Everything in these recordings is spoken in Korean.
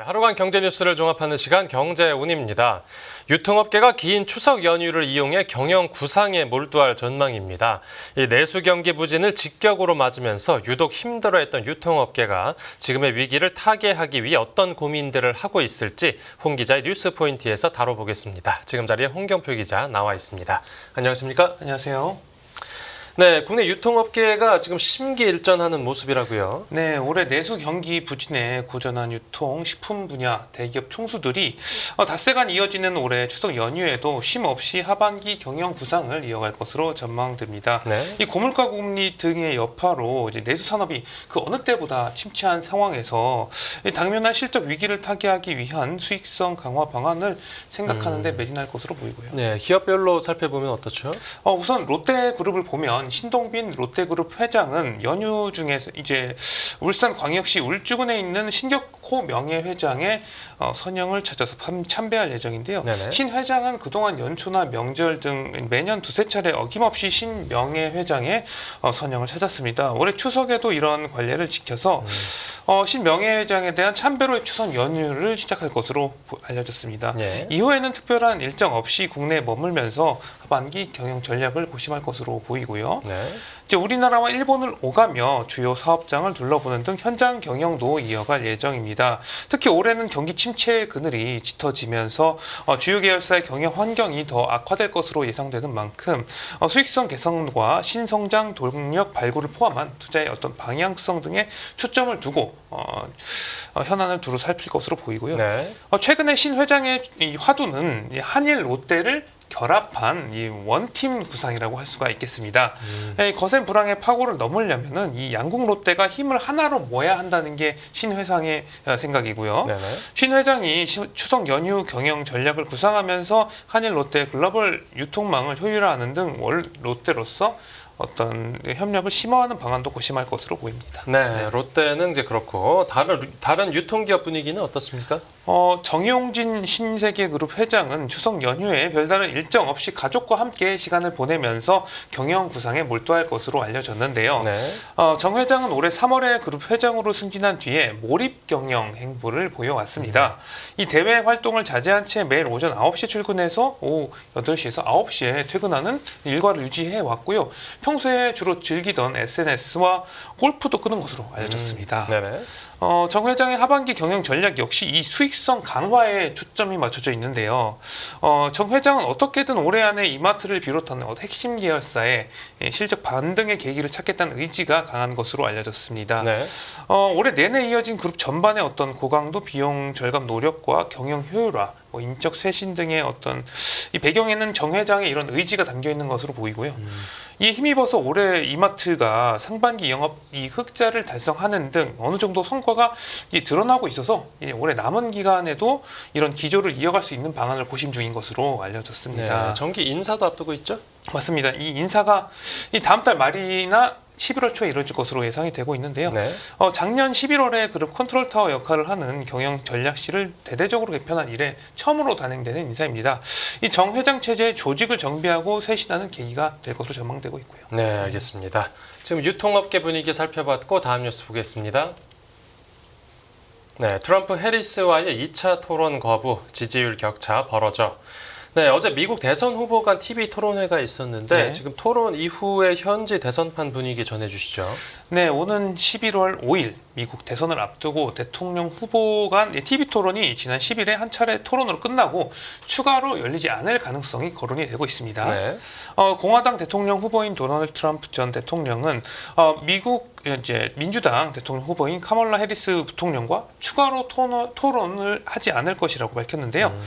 하루간 경제 뉴스를 종합하는 시간 경제운입니다. 유통업계가 긴 추석 연휴를 이용해 경영 구상에 몰두할 전망입니다. 이 내수 경기 부진을 직격으로 맞으면서 유독 힘들어했던 유통업계가 지금의 위기를 타개하기 위해 어떤 고민들을 하고 있을지 홍 기자의 뉴스 포인트에서 다뤄보겠습니다. 지금 자리에 홍경표 기자 나와 있습니다. 안녕하십니까? 안녕하세요. 네, 국내 유통업계가 지금 심기일전하는 모습이라고요. 네, 올해 내수 경기 부진에 고전한 유통, 식품 분야 대기업 총수들이 닷새간 이어지는 올해 추석 연휴에도 쉼 없이 하반기 경영 구상을 이어갈 것으로 전망됩니다. 네. 이 고물가 금리 등의 여파로 이제 내수 산업이 그 어느 때보다 침체한 상황에서 이 당면한 실적 위기를 타개하기 위한 수익성 강화 방안을 생각하는 데 매진할 것으로 보이고요. 네, 기업별로 살펴보면 어떻죠? 우선 롯데그룹을 보면 신동빈 롯데그룹 회장은 연휴 중에 이제 울산광역시 울주군에 있는 신격호 명예회장의 선영을 찾아서 참배할 예정인데요. 네네. 신 회장은 그동안 연초나 명절 등 매년 두세 차례 어김없이 신 명예회장의 선영을 찾았습니다. 올해 추석에도 이런 관례를 지켜서 신 명예회장에 대한 참배로의 추석 연휴를 시작할 것으로 알려졌습니다. 예. 이후에는 특별한 일정 없이 국내에 머물면서 하반기 경영 전략을 고심할 것으로 보이고요. 네. 이제 우리나라와 일본을 오가며 주요 사업장을 둘러보는 등 현장 경영도 이어갈 예정입니다. 특히 올해는 경기 침체의 그늘이 짙어지면서 주요 계열사의 경영 환경이 더 악화될 것으로 예상되는 만큼 수익성 개선과 신성장 동력 발굴을 포함한 투자의 어떤 방향성 등에 초점을 두고 현안을 두루 살필 것으로 보이고요. 네. 최근에 신 회장의 이 화두는 이 한일 롯데를 결합한 이 원팀 구상이라고 할 수가 있겠습니다. 이 거센 불황의 파고를 넘으려면은 이 양국 롯데가 힘을 하나로 모아야 한다는 게 신 회장의 생각이고요. 네네. 신 회장이 추석 연휴 경영 전략을 구상하면서 한일 롯데 글로벌 유통망을 효율화하는 등 월 롯데로서 어떤 협력을 심화하는 방안도 고심할 것으로 보입니다. 네, 롯데는 이제 그렇고 다른 유통기업 분위기는 어떻습니까? 정용진 신세계그룹 회장은 추석 연휴에 별다른 일정 없이 가족과 함께 시간을 보내면서 경영 구상에 몰두할 것으로 알려졌는데요. 네. 정 회장은 올해 3월에 그룹 회장으로 승진한 뒤에 몰입 경영 행보를 보여왔습니다. 이 대외 활동을 자제한 채 매일 오전 9시에 출근해서 오후 8시에서 9시에 퇴근하는 일과를 유지해 왔고요. 평소에 주로 즐기던 SNS와 골프도 끄는 것으로 알려졌습니다. 네네. 정 회장의 하반기 경영 전략 역시 이 수익성 강화에 초점이 맞춰져 있는데요. 정 회장은 어떻게든 올해 안에 이마트를 비롯한 핵심 계열사의 실적 반등의 계기를 찾겠다는 의지가 강한 것으로 알려졌습니다. 네. 올해 내내 이어진 그룹 전반의 어떤 고강도 비용 절감 노력과 경영 효율화, 인적 쇄신 등의 어떤 이 배경에는 정 회장의 이런 의지가 담겨 있는 것으로 보이고요. 이에 힘입어서 올해 이마트가 상반기 영업이익 흑자를 달성하는 등 어느 정도 성과가 드러나고 있어서 올해 남은 기간에도 이런 기조를 이어갈 수 있는 방안을 고심 중인 것으로 알려졌습니다. 네, 정기 인사도 앞두고 있죠? 맞습니다. 이 인사가 이 다음 달 말이나 11월 초에 이루어질 것으로 예상이 되고 있는데요. 네. 작년 11월에 그룹 컨트롤 타워 역할을 하는 경영 전략실을 대대적으로 개편한 이래 처음으로 단행되는 인사입니다. 이 정 회장 체제의 조직을 정비하고 쇄신하는 계기가 될 것으로 전망되고 있고요. 네, 알겠습니다. 지금 유통업계 분위기 살펴봤고 다음 뉴스 보겠습니다. 네, 트럼프 해리스와의 2차 토론 거부, 지지율 격차 벌어져. 네, 어제 미국 대선 후보 간 TV 토론회가 있었는데 네. 지금 토론 이후에 현지 대선판 분위기 전해주시죠. 네, 오는 11월 5일 미국 대선을 앞두고 대통령 후보 간 TV 토론이 지난 10일에 한 차례 토론으로 끝나고 추가로 열리지 않을 가능성이 거론이 되고 있습니다. 네. 공화당 대통령 후보인 도널드 트럼프 전 대통령은 미국 이제 민주당 대통령 후보인 카멀라 해리스 부통령과 추가로 토론을 하지 않을 것이라고 밝혔는데요.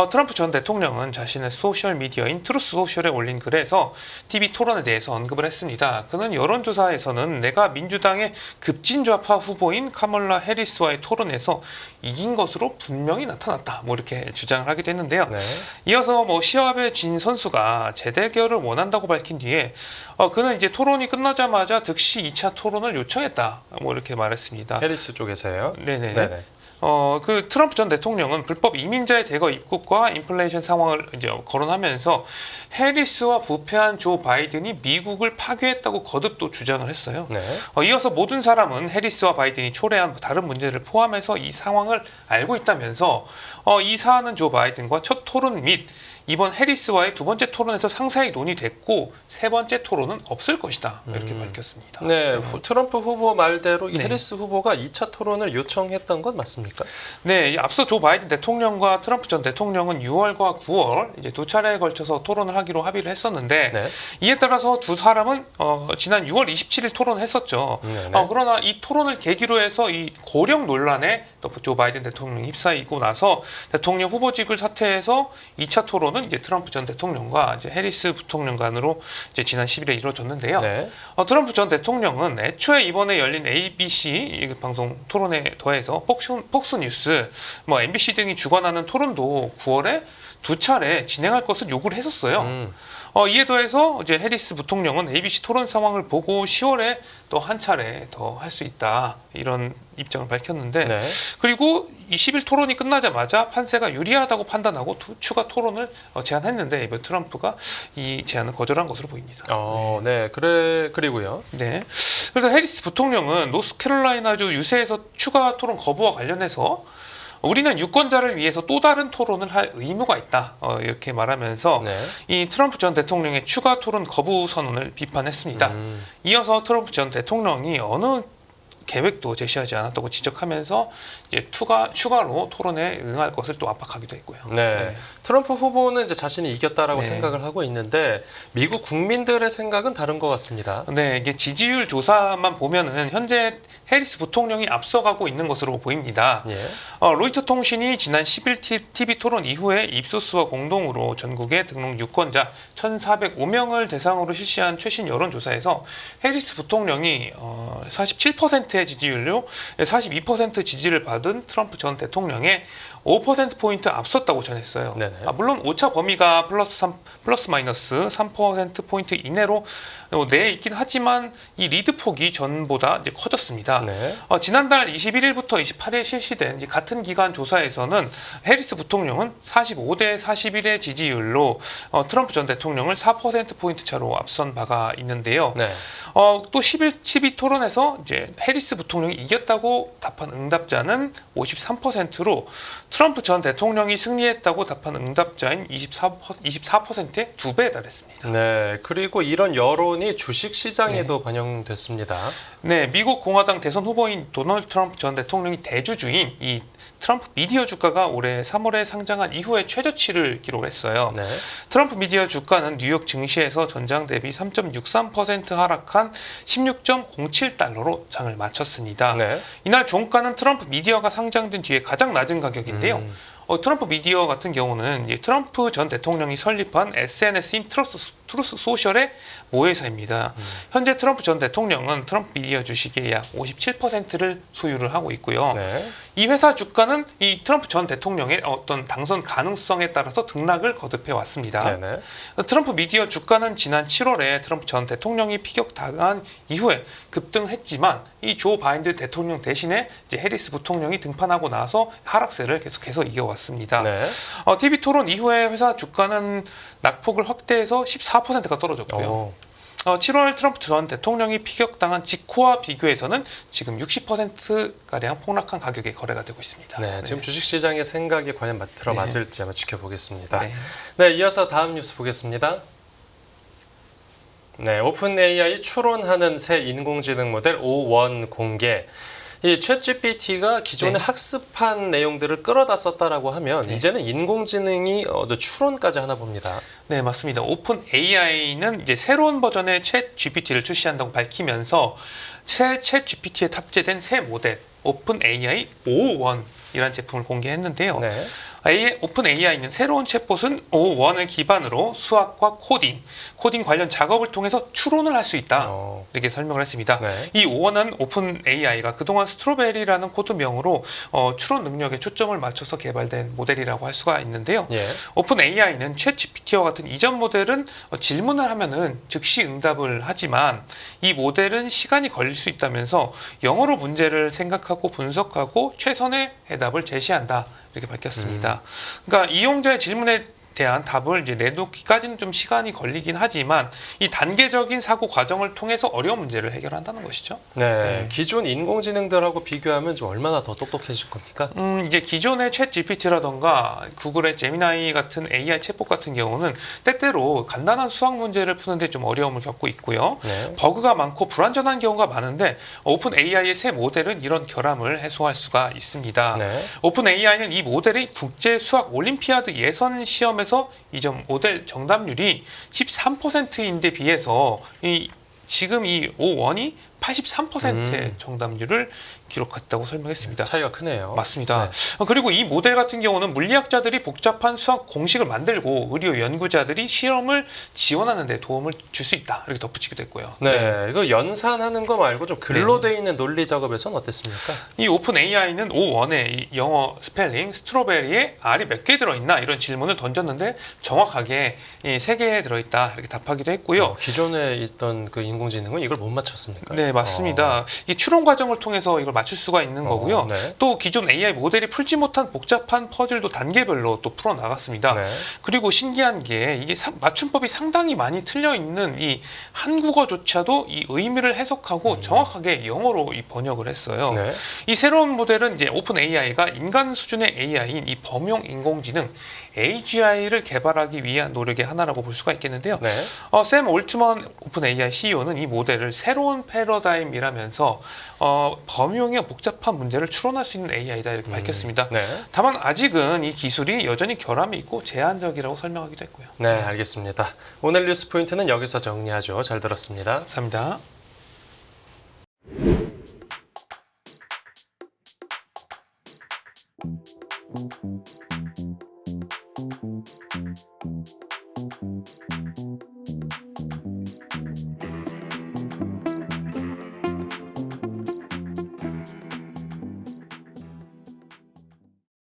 트럼프 전 대통령은 자신의 소셜미디어인 트루스 소셜에 올린 글에서 TV 토론에 대해서 언급을 했습니다. 그는 여론조사에서는 내가 민주당의 급진좌파 후보인 카멀라 해리스와의 토론에서 이긴 것으로 분명히 나타났다. 이렇게 주장을 하기도 했는데요. 네. 이어서 시합에 진 선수가 재대결을 원한다고 밝힌 뒤에 그는 이제 토론이 끝나자마자 즉시 2차 토론을 요청했다. 이렇게 말했습니다. 해리스 쪽에서요. 네네. 네네. 그 트럼프 전 대통령은 불법 이민자의 대거 입국과 인플레이션 상황을 이제 거론하면서 해리스와 부패한 조 바이든이 미국을 파괴했다고 거듭 또 주장을 했어요. 네. 이어서 모든 사람은 해리스와 바이든이 초래한 다른 문제를 포함해서 이 상황을 알고 있다면서 이 사안은 조 바이든과 첫 토론 및 이번 해리스와의 두 번째 토론에서 상세히 논의됐고 세 번째 토론은 없을 것이다. 이렇게 밝혔습니다. 네, 트럼프 후보 말대로 이 네. 해리스 후보가 2차 토론을 요청했던 건 맞습니까? 네, 앞서 조 바이든 대통령과 트럼프 전 대통령은 6월과 9월 이제 두 차례에 걸쳐서 토론을 하기로 합의를 했었는데 네. 이에 따라서 두 사람은 지난 6월 27일 토론을 했었죠. 네네. 그러나 이 토론을 계기로 해서 이 고령 논란에 또 조 바이든 대통령이 휩싸이고 나서 대통령 후보직을 사퇴해서 2차 토론은 이제 트럼프 전 대통령과 이제 해리스 부통령 간으로 이제 지난 10일에 이루어졌는데요. 네. 트럼프 전 대통령은 애초에 이번에 열린 ABC 방송 토론에 더해서 폭스뉴스, MBC 등이 주관하는 토론도 9월에 두 차례 진행할 것을 요구를 했었어요. 이에 더해서 이제 해리스 부통령은 ABC 토론 상황을 보고 10월에 또 한 차례 더 할 수 있다 이런 입장을 밝혔는데 네. 그리고 20일 토론이 끝나자마자 판세가 유리하다고 판단하고 추가 토론을 제안했는데 이번 트럼프가 이 제안을 거절한 것으로 보입니다. 네. 그리고요. 네. 그래서 해리스 부통령은 노스캐롤라이나주 유세에서 추가 토론 거부와 관련해서 우리는 유권자를 위해서 또 다른 토론을 할 의무가 있다. 이렇게 말하면서 네. 이 트럼프 전 대통령의 추가 토론 거부 선언을 비판했습니다. 이어서 트럼프 전 대통령이 어느 계획도 제시하지 않았다고 지적하면서 이제 추가로 토론에 응할 것을 또 압박하기도 했고요. 네. 트럼프 후보는 이제 자신이 이겼다라고 네. 생각을 하고 있는데 미국 국민들의 생각은 다른 것 같습니다. 네, 이게 지지율 조사만 보면은 현재 해리스 부통령이 앞서가고 있는 것으로 보입니다. 예. 로이터 통신이 지난 10일 TV 토론 이후에 입소스와 공동으로 전국의 등록 유권자 1,405명을 대상으로 실시한 최신 여론조사에서 해리스 부통령이 47%의 지지율로 42% 지지를 받은 트럼프 전 대통령의 5%포인트 앞섰다고 전했어요. 네네. 물론 오차 범위가 플러스 마이너스 3%포인트 이내로 내에 있긴 하지만 이 리드 폭이 전보다 이제 커졌습니다. 네. 지난달 21일부터 28일 실시된 이제 같은 기간 조사에서는 해리스 부통령은 45대 41의 지지율로 트럼프 전 대통령을 4%포인트 차로 앞선 바가 있는데요. 네. 또 12 토론에서 이제 해리스 부통령이 이겼다고 답한 응답자는 53%로 트럼프 전 대통령이 승리했다고 답한 응답자인 24%의 2배에 달했습니다. 네. 그리고 이런 여론이 주식 시장에도 반영됐습니다. 네, 미국 공화당 대선 후보인 도널드 트럼프 전 대통령이 대주주인 이 트럼프 미디어 주가가 올해 3월에 상장한 이후에 최저치를 기록했어요. 네. 트럼프 미디어 주가는 뉴욕 증시에서 전장 대비 3.63% 하락한 16.07달러로 장을 마쳤습니다. 네. 이날 종가는 트럼프 미디어가 상장된 뒤에 가장 낮은 가격인데요. 트럼프 미디어 같은 경우는 이제 트럼프 전 대통령이 설립한 SNS인 트루스 소셜의 모회사입니다. 현재 트럼프 전 대통령은 트럼프 미디어 주식의 약 57%를 소유를 하고 있고요. 네. 이 회사 주가는 이 트럼프 전 대통령의 어떤 당선 가능성에 따라서 등락을 거듭해 왔습니다. 네네. 트럼프 미디어 주가는 지난 7월에 트럼프 전 대통령이 피격당한 이후에 급등했지만 이 조 바이든 대통령 대신에 이제 해리스 부통령이 등판하고 나서 하락세를 계속해서 이어왔습니다. 네. TV 토론 이후에 회사 주가는 낙폭을 확대해서 14%가 떨어졌고요. 7월 트럼프 전 대통령이 피격당한 직후와 비교해서는 지금 60%가량 폭락한 가격에 거래가 되고 있습니다. 네, 지금 주식시장의 생각이 과연 들어맞을지 한번 지켜보겠습니다. 네. 네, 이어서 다음 뉴스 보겠습니다. 네, 오픈 AI 추론하는 새 인공지능 모델 O1 공개. 이 챗GPT가 기존에 네. 학습한 내용들을 끌어다 썼다라고 하면 이제는 인공지능이 추론까지 하나 봅니다. 네, 맞습니다. 오픈 AI는 이제 새로운 버전의 챗 GPT를 출시한다고 밝히면서 챗 GPT에 탑재된 새 모델 오픈 AI O1이라는 제품을 공개했는데요. 네. 오픈 AI는 새로운 챗봇은 O1을 기반으로 수학과 코딩 관련 작업을 통해서 추론을 할 수 있다. 이렇게 설명을 했습니다. 네. 이 O1은 오픈 AI가 그동안 스트로베리라는 코드명으로 추론 능력에 초점을 맞춰서 개발된 모델이라고 할 수가 있는데요. 예. 오픈 AI는 챗 GPT와 같은 이전 모델은 질문을 하면은 즉시 응답을 하지만 이 모델은 시간이 걸릴 수 있다면서 영어로 문제를 생각하고 분석하고 최선의 해답을 제시한다. 이렇게 밝혔습니다. 그러니까 이용자의 질문에 대한 답을 이제 내놓기까지는 좀 시간이 걸리긴 하지만 이 단계적인 사고 과정을 통해서 어려운 문제를 해결한다는 것이죠. 네. 기존 인공지능들하고 비교하면 좀 얼마나 더 똑똑해질 겁니까? 이제 기존의 챗 GPT라던가 구글의 제미나이 같은 AI 챗봇 같은 경우는 때때로 간단한 수학 문제를 푸는데 좀 어려움을 겪고 있고요. 네. 버그가 많고 불완전한 경우가 많은데 오픈 AI의 새 모델은 이런 결함을 해소할 수가 있습니다. 네. 오픈 AI는 이 모델이 국제 수학 올림피아드 예선 시험에서 이점 모델 정답률이 13%인데 비해서 지금 이 O1이 83%의 정답률을 기록했다고 설명했습니다. 차이가 크네요. 맞습니다. 네. 그리고 이 모델 같은 경우는 물리학자들이 복잡한 수학 공식을 만들고 의료 연구자들이 실험을 지원하는 데 도움을 줄 수 있다. 이렇게 덧붙이기도 했고요. 네. 이거 연산하는 거 말고 좀 글로 돼 있는 논리 작업에서는 어땠습니까? 이 오픈 AI는 O1에 이 영어 스펠링 스트로베리에 R이 몇 개 들어있나 이런 질문을 던졌는데 정확하게 이 3개 들어있다 이렇게 답하기도 했고요. 기존에 있던 그 인공지능은 이걸 못 맞췄습니까? 네, 맞습니다. 이 추론 과정을 통해서 이걸 맞출 수가 있는 거고요. 네. 또 기존 AI 모델이 풀지 못한 복잡한 퍼즐도 단계별로 또 풀어 나갔습니다. 네. 그리고 신기한 게 이게 맞춤법이 상당히 많이 틀려 있는 이 한국어조차도 이 의미를 해석하고 정확하게 영어로 이 번역을 했어요. 네. 이 새로운 모델은 이제 오픈 AI가 인간 수준의 AI인 이 범용 인공지능 AGI를 개발하기 위한 노력의 하나라고 볼 수가 있겠는데요. 네. 샘 올트먼 오픈 AI CEO는 이 모델을 새로운 패러다임이라면서 범용의 복잡한 문제를 추론할 수 있는 AI다 이렇게 밝혔습니다. 네. 다만 아직은 이 기술이 여전히 결함이 있고 제한적이라고 설명하기도 했고요. 네, 알겠습니다. 오늘 뉴스 포인트는 여기서 정리하죠. 잘 들었습니다. 감사합니다.